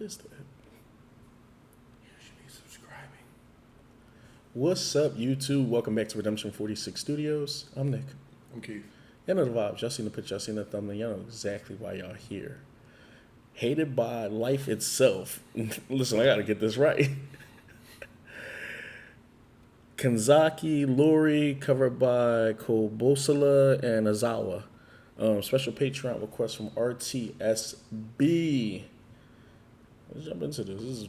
is that? You should be subscribing. What's up, YouTube? Welcome back to Redemption 46 Studios. I'm Nick. I'm Keith. Y'all know the vibes. Y'all seen the picture. Y'all seen the thumbnail. Y'all know exactly why y'all here. Hated by life itself. Listen, I gotta get this right. Kanzaki Iori, covered by KOBASOLO Aizawa. Special Patreon request from RTSB. Let's jump into this. This is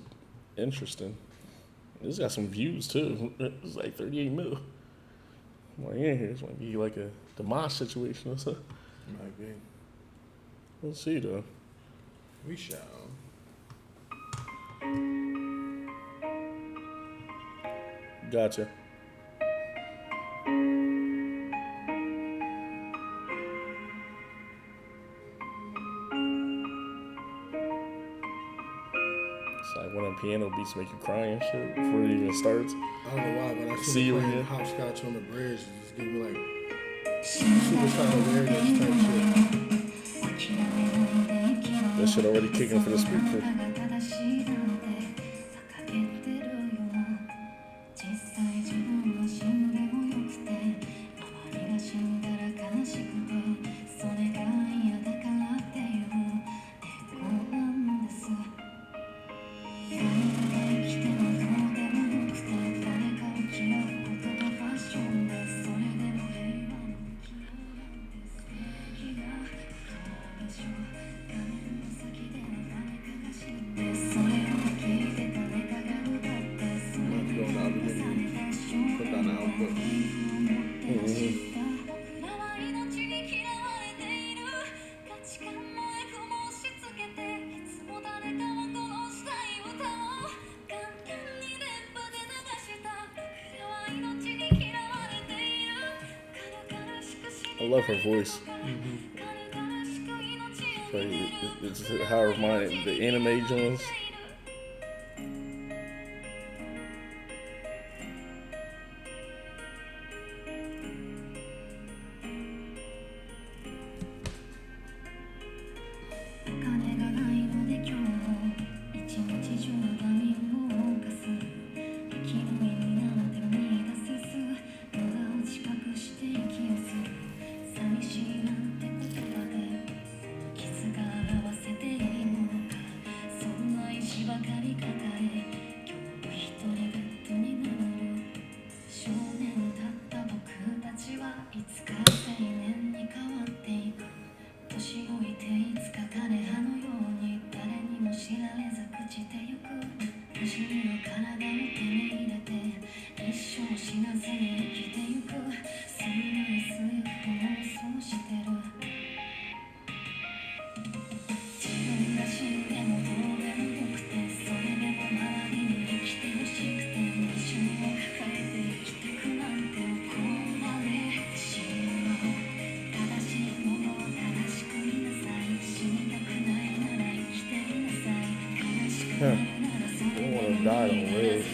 interesting. This got some views too. It's like 38 mil. Well, yeah, this might be like a Demosh situation or something. Might be. We'll see though. We shall. Gotcha. It's like one of the piano beats make you cry and shit before it even starts. I don't know why, but I See see you you again. playing hopscotch on the bridge. It just give me like super kind of weirdness type shit. That shit already kicking for the speaker. Going out the menu, put down the output. I love her voice. It's how it reminds the anime joints. They want to die, don't live.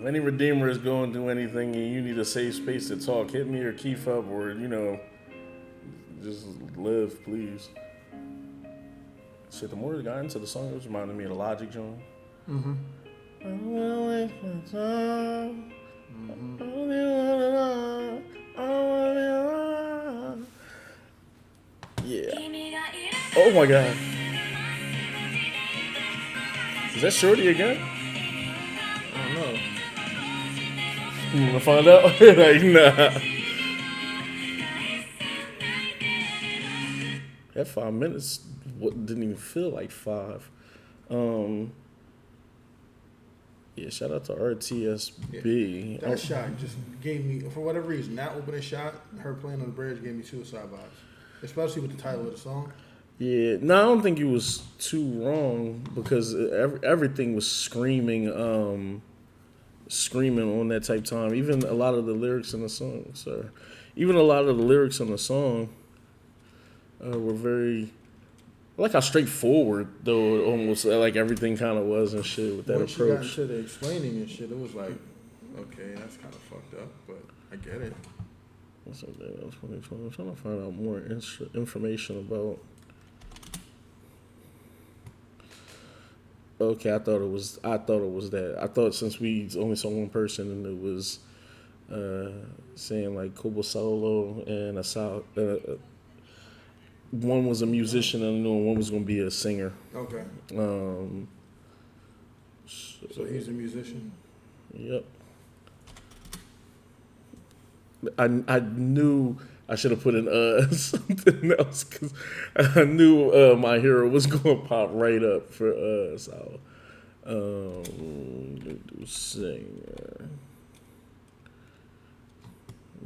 any redeemer is going through anything and you need a safe space to talk, hit me or Keith up or, just live, please. Shit, the more I got into the song, it was reminding me of the Logic joint. Mm-hmm. I wanna waste my time. Mm-hmm. Yeah. Oh my god. Is that Shorty again? I don't know. You wanna find out? Like, nah. That 5 minutes didn't even feel like 5. Yeah, shout out to RTSB. That shot just gave me, for whatever reason, that opening shot, her playing on the bridge gave me Suicide vibes. Especially with the title of the song. Yeah, no, I don't think you was too wrong because everything was screaming on that type time. Even a lot of the lyrics in the song, were very. I like how straightforward, though, almost like everything kind of was and shit with that When she got approach. into the explaining and shit, it was like, okay, that's kind of fucked up, but I get it. What's up there? I'm trying to find out more information about. Okay, I thought it was that. I thought since we only saw one person and it was saying like KOBASOLO and Aizawa. One was a musician and one was going to be a singer. Okay. So he's a musician? Yep. I knew I should have put in something else because I knew my hero was going to pop right up for Aizawa. Singer.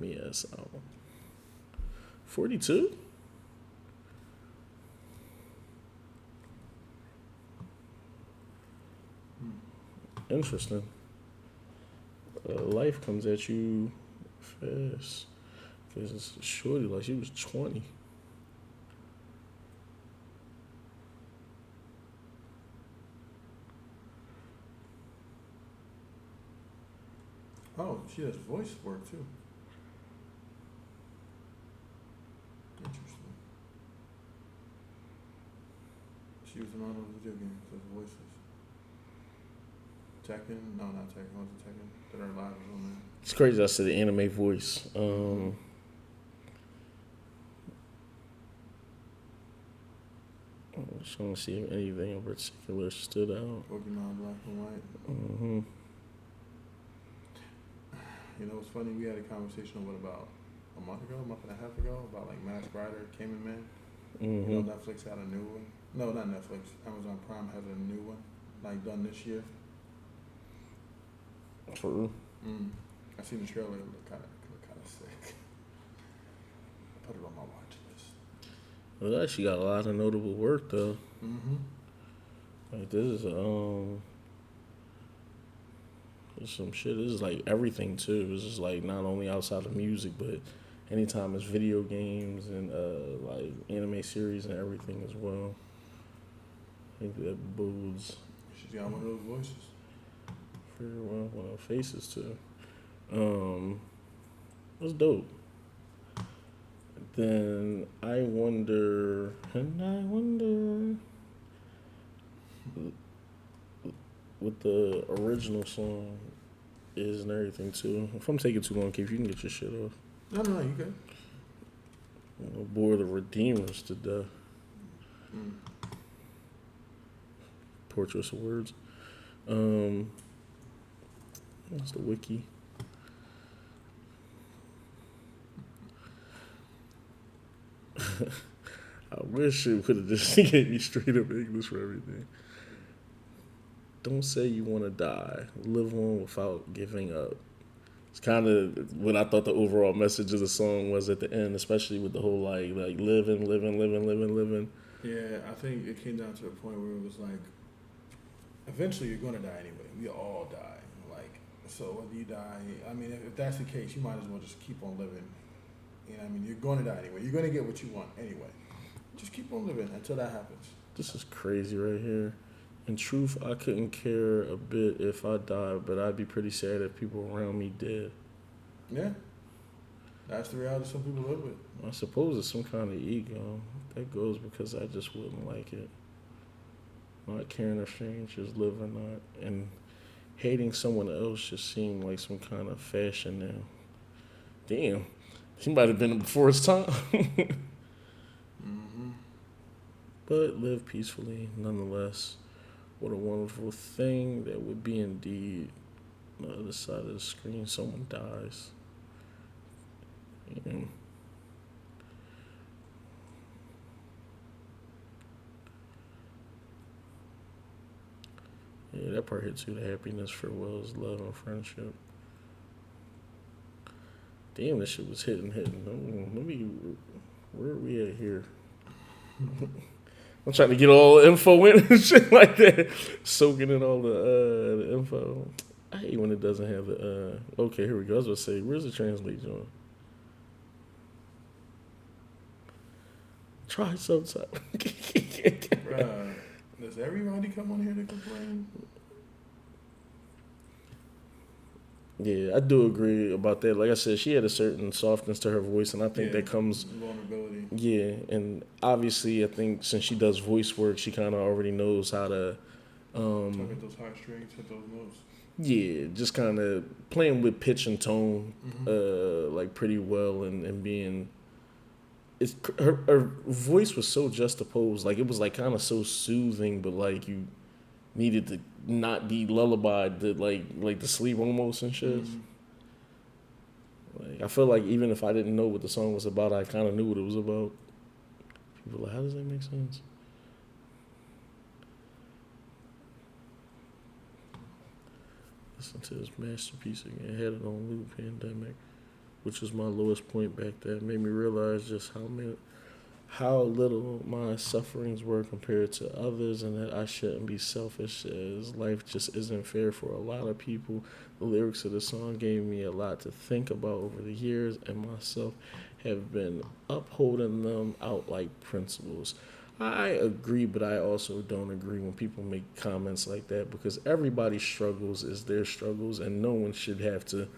Aizawa. 42? Interesting. Life comes at you fast. Because it's shorty, like she was 20. Oh, she does voice work too. Interesting. She was in all those video games as voices. Tekken? No, not Tekken. What's it Tekken? That our live was on there. It's crazy I said the anime voice. I'm just trying to see if anything in particular stood out. Pokemon Black and White. Mm-hmm. You know, it's funny. We had a conversation, what, about a month and a half ago, about like Mask Rider, Cayman Man. Mm-hmm. You know, Netflix had a new one. No, not Netflix. Amazon Prime has a new one, like done this year. For real? I seen the trailer. It looked kind of sick. I put it on my watch list. Well, it actually got a lot of notable work though. Mm-hmm. Like this is there's some shit. This is like everything too. It's just like not only outside of music, but anytime it's video games and like anime series and everything as well. I think that bodes. She's got one of those voices. For one of the faces too. That's dope. Then I wonder what the original song is and everything too. If I'm taking too long, Keith, you can get your shit off. No, you good. I'll bore the Redeemers to death. Poor choice of words. That's the wiki. I wish it would have just gave me straight up English for everything. Don't say you want to die. Live on without giving up. It's kind of what I thought the overall message of the song was at the end, especially with the whole like living. Yeah, I think it came down to a point where it was like, eventually you're going to die anyway. We all die. Like, so whether you die, I mean, if that's the case, you might as well just keep on living. You know what I mean? You're going to die anyway. You're going to get what you want anyway. Just keep on living until that happens. This is crazy right here. In truth, I couldn't care a bit if I died, but I'd be pretty sad if people around me did. Yeah. That's the reality some people live with. I suppose it's some kind of ego. That goes because I just wouldn't like it. Not caring if strangers live or not. And hating someone else just seemed like some kind of fashion now. Damn. He might have been before his time. Mm-hmm. But live peacefully nonetheless. What a wonderful thing that would be indeed. On the other side of the screen, someone dies. Yeah. Yeah, that part hits you. The happiness, farewells, love, and friendship. Damn, this shit was hitting. Let me. Where are we at here? I'm trying to get all the info in and shit like that. Soaking in all the info. I hate when it doesn't have the. Okay, here we go. I was going to say, where's the translate joint? Try sometime. Bruh, does everybody come on here to complain? Yeah, I do agree about that. Like I said, she had a certain softness to her voice, and I think that comes vulnerability. Yeah, and obviously, I think since she does voice work, she kind of already knows how to. Tug at those heartstrings, hit those notes. Yeah, just kind of playing with pitch and tone, like pretty well, and being. It's her voice was so juxtaposed, like it was like kind of so soothing, but like you needed to not be lullabied to like to sleep almost and shit. Mm-hmm. Like I feel like even if I didn't know what the song was about, I kind of knew what it was about. People were like, how does that make sense? Listen to this masterpiece again. I had it on loop, Pandemic, which was my lowest point back then. Made me realize just how little my sufferings were compared to others, and that I shouldn't be selfish, as life just isn't fair for a lot of people. The lyrics of the song gave me a lot to think about over the years, and myself have been upholding them out like principles. I agree, but I also don't agree when people make comments like that, because everybody's struggles is their struggles, and no one should have to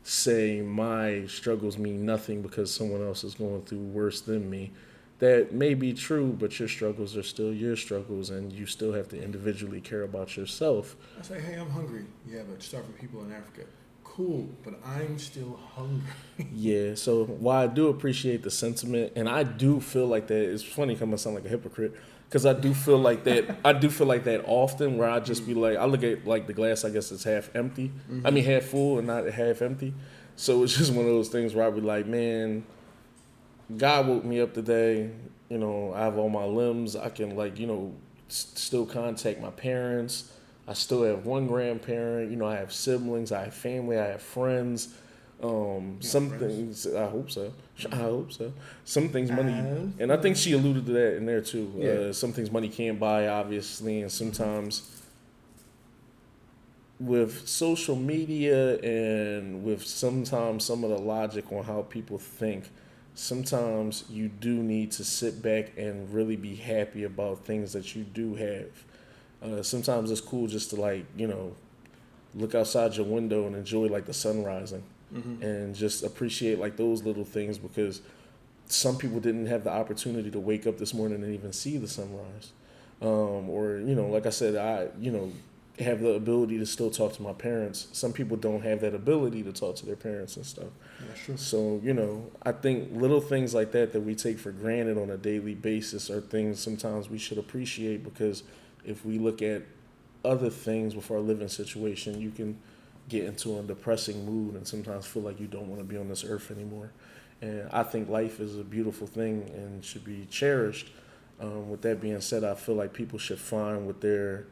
say my struggles mean nothing because someone else is going through worse than me. That may be true, but your struggles are still your struggles, and you still have to individually care about yourself. I say, hey, I'm hungry. Yeah, but starving people in Africa. Cool, but I'm still hungry. Yeah, so while I do appreciate the sentiment, and I do feel like that, it's funny coming to sound like a hypocrite, because I do feel like that. I do feel like that often, where I just be like, I look at like the glass, I guess it's half empty. I mean, half full and not half empty. So it's just one of those things where I be like, man, God woke me up today. You know, I have all my limbs. I can still contact my parents. I still have one grandparent. You know, I have siblings. I have family. I have friends. Some things, I hope so. I hope so. Some things money, and I think she alluded to that in there too. Yeah. Some things money can't buy, obviously, and sometimes with social media and with sometimes some of the logic on how people think, sometimes you do need to sit back and really be happy about things that you do have. Sometimes it's cool just to look outside your window and enjoy like the sun rising, and just appreciate like those little things, because some people didn't have the opportunity to wake up this morning and even see the sunrise. Or like I said, I have the ability to still talk to my parents. Some people don't have that ability to talk to their parents and stuff. That's true. So, I think little things like that we take for granted on a daily basis are things sometimes we should appreciate, because if we look at other things with our living situation, you can get into a depressing mood and sometimes feel like you don't want to be on this earth anymore. And I think life is a beautiful thing and should be cherished. With that being said, I feel like people should find what their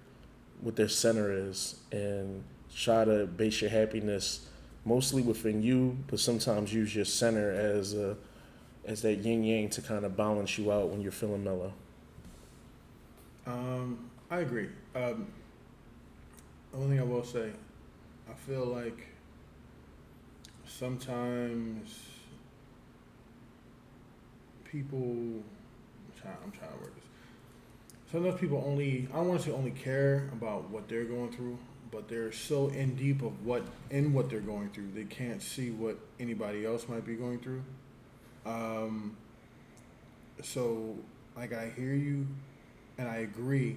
center is and try to base your happiness mostly within you, but sometimes use your center as that yin yang to kind of balance you out when you're feeling mellow. I agree. The only thing I will say, I feel like sometimes people, I'm trying to word this. sometimes people only, I don't want to say only care about what they're going through, but they're so in deep of what they're going through, they can't see what anybody else might be going through. So, like, I hear you and I agree,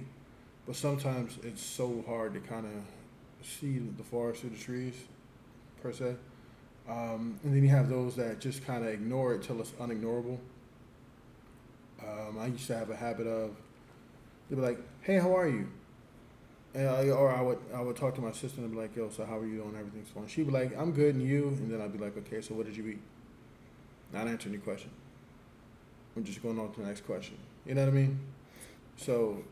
but sometimes it's so hard to kind of see the forest through the trees, per se. And then you have those that just kind of ignore it till it's unignorable. I used to have a habit of, they'd be like, "Hey, how are you?" And I would talk to my sister and be like, "Yo, so how are you doing? Everything's fine." She'd be like, "I'm good, and you?" And then I'd be like, "Okay, so what did you eat?" Not answering your question. I'm just going on to the next question. You know what I mean? So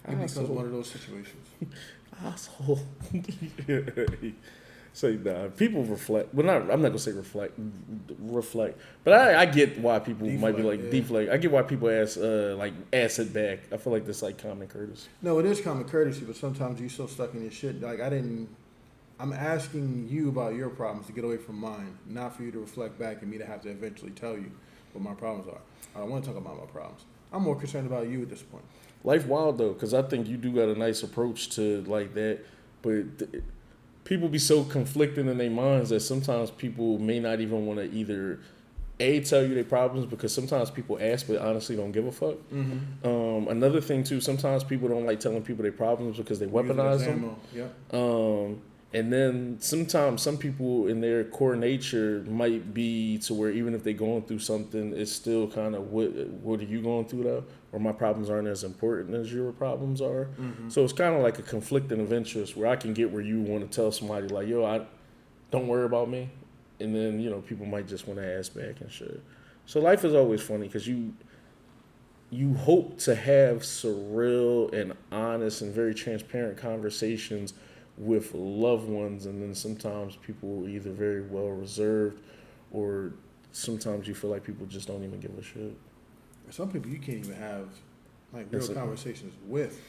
it becomes one of those situations. Asshole. Say nah. People reflect. Well, I'm not gonna say reflect. But I get why people might be like deflect. I get why people ask it back. I feel like that's like common courtesy. No, it is common courtesy, but sometimes you're so stuck in your shit. Like I'm asking you about your problems to get away from mine, not for you to reflect back and me to have to eventually tell you what my problems are. I don't want to talk about my problems. I'm more concerned about you at this point. Life wild though, because I think you do got a nice approach to like that, but people be so conflicting in their minds that sometimes people may not even want to either tell you their problems, because sometimes people ask but honestly don't give a fuck. Mm-hmm. Another thing too, sometimes people don't like telling people their problems because they weaponize them. Yep. And then sometimes some people in their core nature might be to where even if they're going through something, it's still kind of what are you going through though? Or my problems aren't as important as your problems are. Mm-hmm. So it's kind of like a conflicting of interest where I can get where you want to tell somebody like, "Yo, don't worry about me." And then, people might just want to ask back and shit. So life is always funny because you hope to have surreal and honest and very transparent conversations with loved ones, and then sometimes people are either very well reserved, or sometimes you feel like people just don't even give a shit. Some people you can't even have like real conversations with.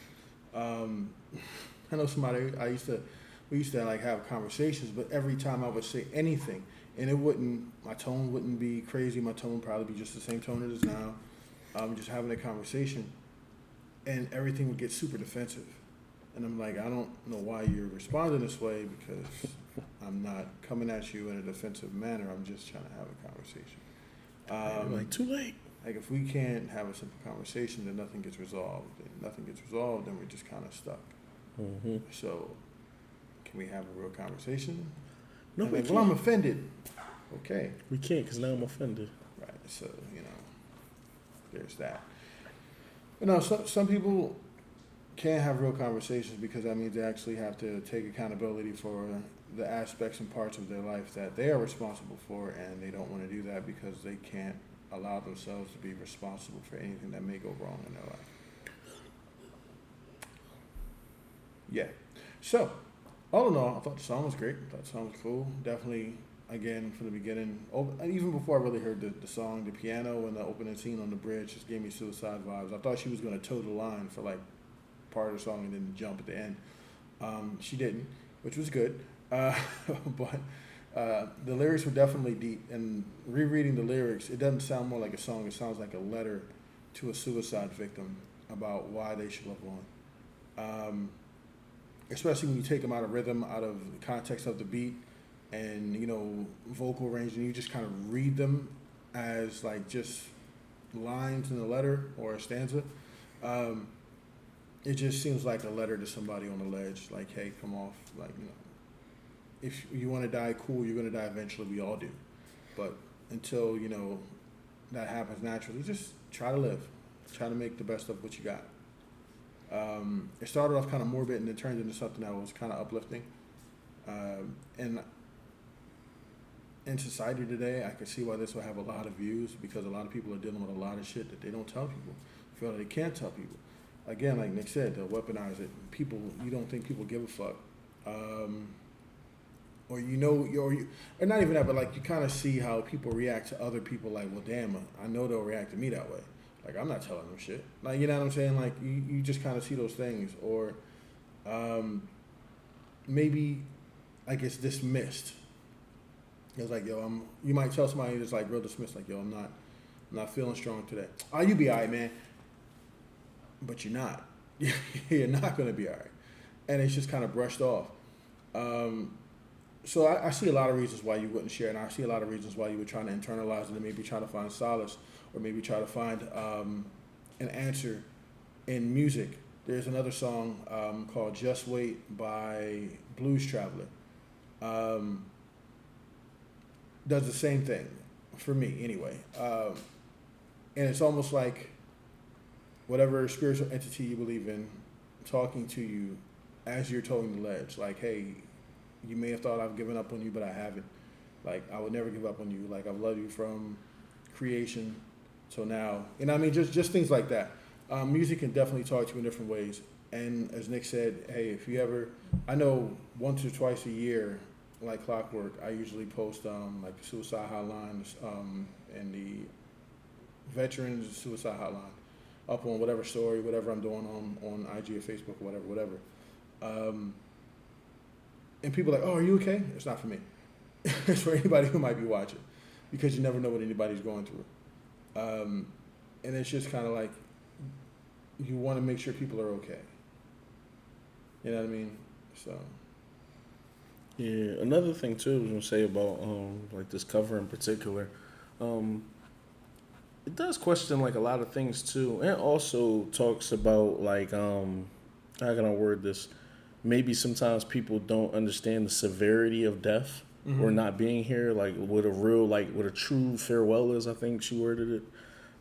I know somebody we used to like have conversations, but every time I would say anything, and my tone wouldn't be crazy. My tone would probably be just the same tone it is now. Just having a conversation, and everything would get super defensive. And I'm like, I don't know why you're responding this way, because I'm not coming at you in a defensive manner. I'm just trying to have a conversation. Too late. Like, if we can't have a simple conversation, then nothing gets resolved. If nothing gets resolved, then we're just kind of stuck. Mm-hmm. So, can we have a real conversation? No, we can't. Well, I'm offended. Okay. We can't, because now I'm offended. Right. So, there's that. But some people can't have real conversations because that means they actually have to take accountability for the aspects and parts of their life that they are responsible for, and they don't want to do that because they can't allow themselves to be responsible for anything that may go wrong in their life. Yeah. So, all in all, I thought the song was great. I thought the song was cool. Definitely, again, from the beginning, and even before I really heard the song, the piano and the opening scene on the bridge just gave me Suicide vibes. I thought she was going to toe the line for like part of the song and then jump at the end. She didn't, which was good. But the lyrics were definitely deep, and rereading the lyrics, it doesn't sound more like a song. It sounds like a letter to a suicide victim about why they should love one. Especially when you take them out of rhythm, out of the context of the beat, and vocal range, and you just kind of read them as like just lines in a letter or a stanza. It just seems like a letter to somebody on the ledge, like, hey, come off, like, if you want to die, cool, you're going to die eventually, we all do. But until, that happens naturally, just try to live. Try to make the best of what you got. It started off kind of morbid and it turned into something that was kind of uplifting. And in society today, I can see why this will have a lot of views, because a lot of people are dealing with a lot of shit that they don't tell people, feel that they can't tell people. Again, like Nick said, they'll weaponize it. You don't think people give a fuck. Or not even that, but like you kind of see how people react to other people. Like, well, damn, I know they'll react to me that way. Like, I'm not telling them shit. Like, you know what I'm saying? Like, you just kind of see those things. Or maybe like it's dismissed. It's like, yo, you might tell somebody that's like real dismissed, like, yo, I'm not feeling strong today. Oh, you be all right, man. but you're not. You're not going to be all right. And it's just kind of brushed off. So I see a lot of reasons why you wouldn't share, and I see a lot of reasons why you were trying to internalize it and maybe try to find solace, or maybe try to find an answer in music. There's another song called Just Wait by Blues Traveler. Does the same thing, for me anyway. And it's almost like whatever spiritual entity you believe in talking to you as you're towing the ledge. Like, hey, you may have thought I've given up on you, but I haven't. Like, I would never give up on you. Like, I've loved you from creation till now. You know what I mean? Just things like that. Music can definitely talk to you in different ways. And as Nick said, hey, if you ever, I know once or twice a year, like clockwork, I usually post like the suicide hotline and the veterans suicide hotline up on whatever story, whatever I'm doing on IG or Facebook or whatever. And people are like, oh, are you okay? It's not for me. It's for anybody who might be watching, because you never know what anybody's going through. And it's just kind of like, you want to make sure people are okay. You know what I mean? So. Yeah, another thing too I was gonna say about like this cover in particular, it does question like a lot of things too, and also talks about like how can I word this? Maybe sometimes people don't understand the severity of death or not being here, like what a true farewell is. I think she worded it.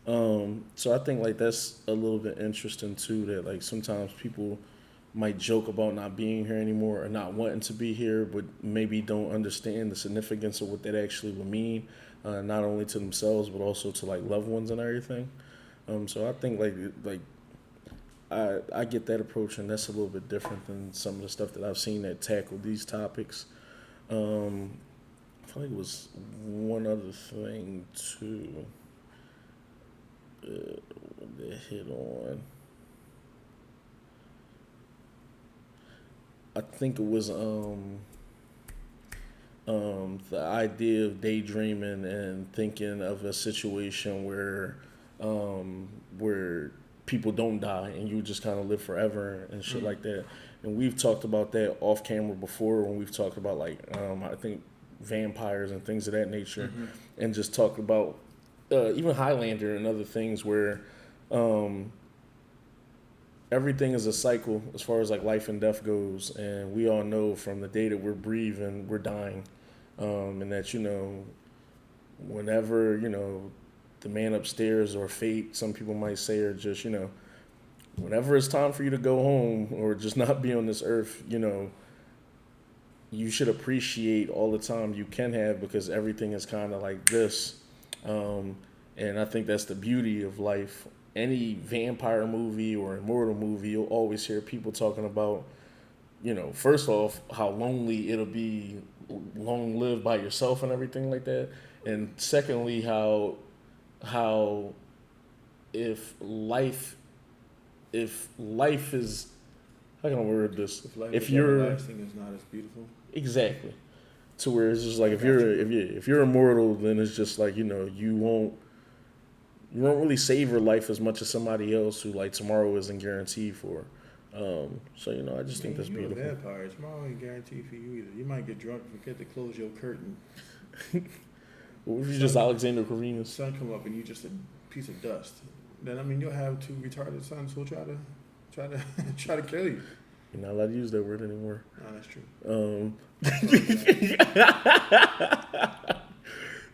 So I think like that's a little bit interesting too, that like sometimes people might joke about not being here anymore or not wanting to be here, but maybe don't understand the significance of what that actually would mean, not only to themselves but also to like loved ones and everything. So I think like I get that approach, and that's a little bit different than some of the stuff that I've seen that tackle these topics. I feel like it was one other thing too that hit on. I think it was the idea of daydreaming and thinking of a situation where people don't die and you just kind of live forever and shit like that. And we've talked about that off camera before when we've talked about like I think vampires and things of that nature, and just talked about even Highlander and other things where everything is a cycle as far as like life and death goes, and we all know from the day that we're breathing, we're dying, and that whenever the man upstairs or fate, some people might say, or just whenever it's time for you to go home or just not be on this earth, you should appreciate all the time you can have, because everything is kind of like this, and I think that's the beauty of life. Any vampire movie or immortal movie, you'll always hear people talking about, first off, how lonely it'll be, long lived by yourself and everything like that. And secondly, how if life is, how can I word this? If you're everlasting, is not as beautiful. Exactly. To where it's just like if you're immortal, then it's just like you won't really savor life as much as somebody else who like tomorrow isn't guaranteed for. So I just think that's beautiful. You're a vampire. Tomorrow ain't guaranteed for you either. You might get drunk and forget to close your curtain. What if you just Alexander Karenas? Sun come up and you just a piece of dust. Then you'll have two retarded sons who'll try to kill you. You're not allowed to use that word anymore. No, that's true.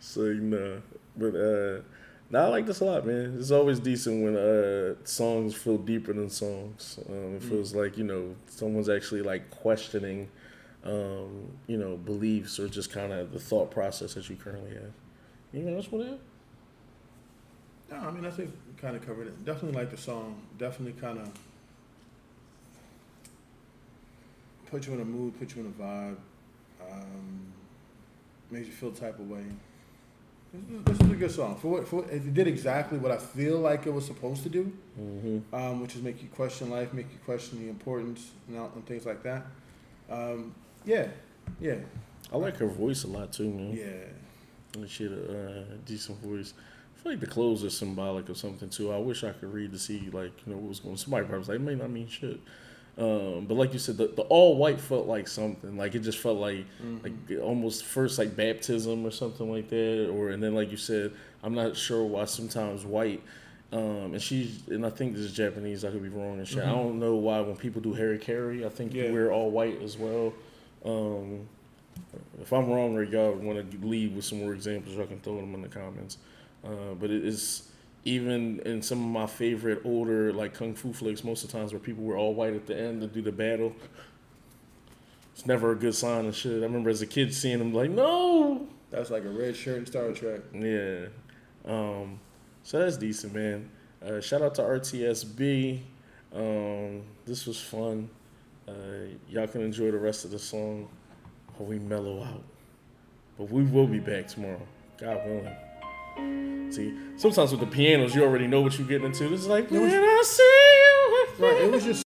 So but I like this a lot, man. It's always decent when songs feel deeper than songs. It feels like someone's actually like questioning, beliefs or just kind of the thought process that you currently have. Anything else with that? No, I mean I think we kind of covered it. Definitely like the song. Definitely kind of put you in a mood, put you in a vibe. Makes you feel the type of way. This is a good song. For it did exactly what I feel like it was supposed to do, which is make you question life, make you question the importance and things like that. Yeah. I like her voice a lot too, man. Yeah. She had a decent voice. feel like the clothes are symbolic of something too. I wish I could read to see like what was going on. Somebody probably was like, it may not mean shit. But like you said, the all white felt like something. Like it just felt like almost first like baptism or something like that. And then like you said, I'm not sure why sometimes white. And I think this is Japanese. I could be wrong and shit. I don't know why when people do harikari, I think you wear all white as well. If I'm wrong or y'all want to leave with some more examples, y'all can throw them in the comments. But it is even in some of my favorite older like kung fu flicks, most of the times where people wear all white at the end to do the battle. It's never a good sign and shit. I remember as a kid seeing them like, no. That's like a red shirt in Star Trek. Yeah. So that's decent, man. Shout out to RTSB. This was fun. Y'all can enjoy the rest of the song while we mellow out. But we will be back tomorrow. God willing. See, sometimes with the pianos, you already know what you're getting into. It's like, when I see you. Right, it was just